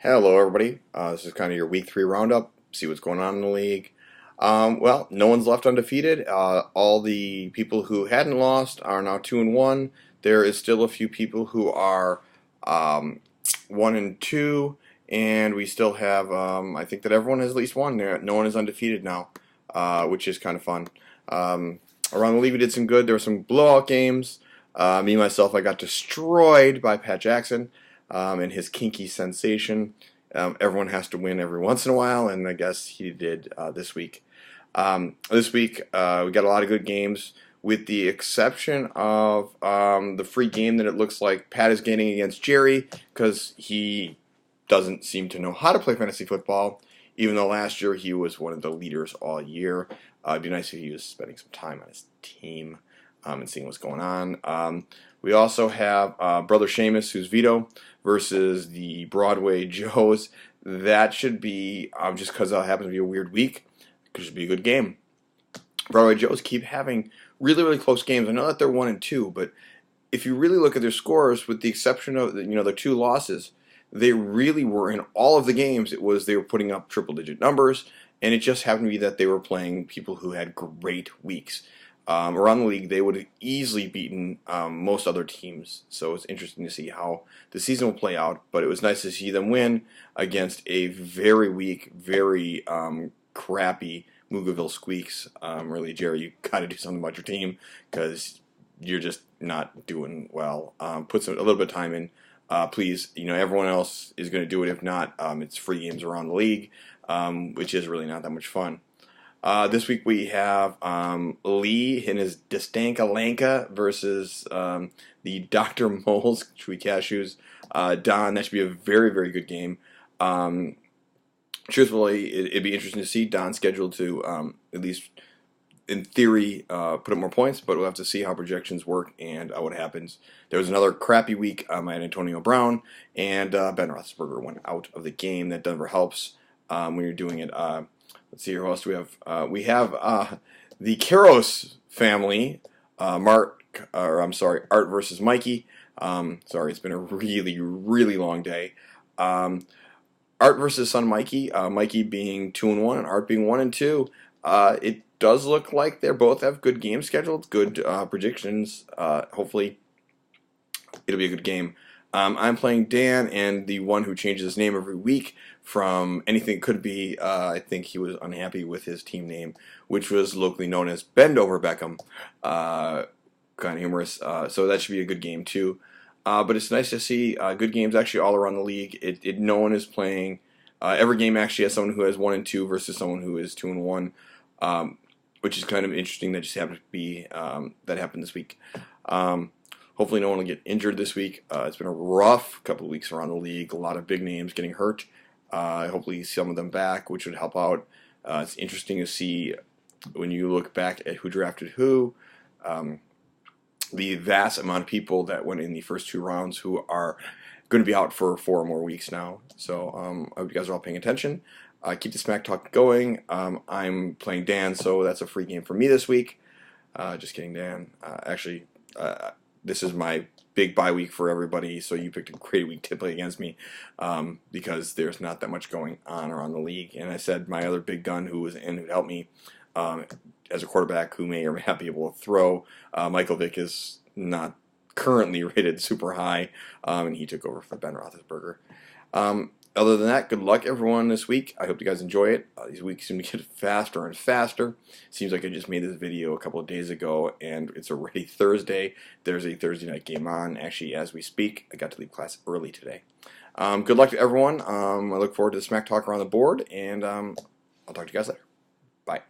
Hello, everybody. This is kind of your week 3 roundup. See what's going on in the league. Well, no one's left undefeated. All the people who hadn't lost are now 2-1. There is still a few people who are 1-2, and we still have. I think that everyone has at least one. No one is undefeated now, which is kind of fun. Around the league, we did some good. There were some blowout games. Me myself, I got destroyed by Pat Jackson. And his kinky sensation. Everyone has to win every once in a while, and I guess he did this week. This week, we got a lot of good games, with the exception of the free game that it looks like Pat is gaining against Jerry, because he doesn't seem to know how to play fantasy football, even though last year he was one of the leaders all year. It'd be nice if he was spending some time on his team and seeing what's going on. We also have Brother Seamus, who's Vito, versus the Broadway Joes. That should be, just because it happens to be a weird week, it should be a good game. Broadway Joes keep having really, really close games. I know that they're 1-2, but if you really look at their scores, with the exception of their 2 losses, they really were in all of the games. They were putting up triple-digit numbers, and it just happened to be that they were playing people who had great weeks. Around the league, they would have easily beaten most other teams. So it's interesting to see how the season will play out. But it was nice to see them win against a very weak, very crappy Moogerville Squeaks. Really, Jerry, you got to do something about your team, because you're just not doing well. Put a little bit of time in, please. Everyone else is going to do it. If not, it's free games around the league, which is really not that much fun. This week we have Lee in his Distanka versus the Dr. Moles Chewy Cashews. Don, that should be a very, very good game. Truthfully, it'd be interesting to see Don scheduled to, at least in theory, put up more points, but we'll have to see how projections work and what happens. There was another crappy week. I had Antonio Brown, and Ben Roethlisberger went out of the game. That never helps when you're doing it. Let's see here. Who else do we have? We have the Karos family. Art versus Mikey. Sorry, it's been a really, really long day. Art versus son Mikey. Mikey being 2-1 and Art being 1-2. It does look like they both have good games scheduled, good predictions. Hopefully, it'll be a good game. I'm playing Dan, and the one who changes his name every week from anything could be. I think he was unhappy with his team name, which was locally known as Bend Over Beckham. Kind of humorous. So that should be a good game too. But it's nice to see good games actually all around the league. No one is playing. Every game actually has someone who has 1-2 versus someone who is 2-1, which is kind of interesting. That just happened to be that happened this week. Hopefully no one will get injured this week. It's been a rough couple of weeks around the league. A lot of big names getting hurt. Hopefully some of them back, which would help out. It's interesting to see when you look back at who drafted who. The vast amount of people that went in the first 2 rounds who are going to be out for 4 more weeks now. So I hope you guys are all paying attention. Keep the smack talk going. I'm playing Dan, so that's a free game for me this week. Just kidding, Dan. This is my big bye week for everybody, so you picked a great week to play against me, because there's not that much going on around the league. And I said my other big gun who was in, who'd help me as a quarterback who may or may not be able to throw, Michael Vick, is not currently rated super high, and he took over for Ben Roethlisberger. Other than that, good luck everyone this week. I hope you guys enjoy it. These weeks seem to get faster and faster. Seems like I just made this video a couple of days ago, and it's already Thursday. There's a Thursday night game on, actually, as we speak. I got to leave class early today. Good luck to everyone. I look forward to the smack talk around the board, and I'll talk to you guys later. Bye.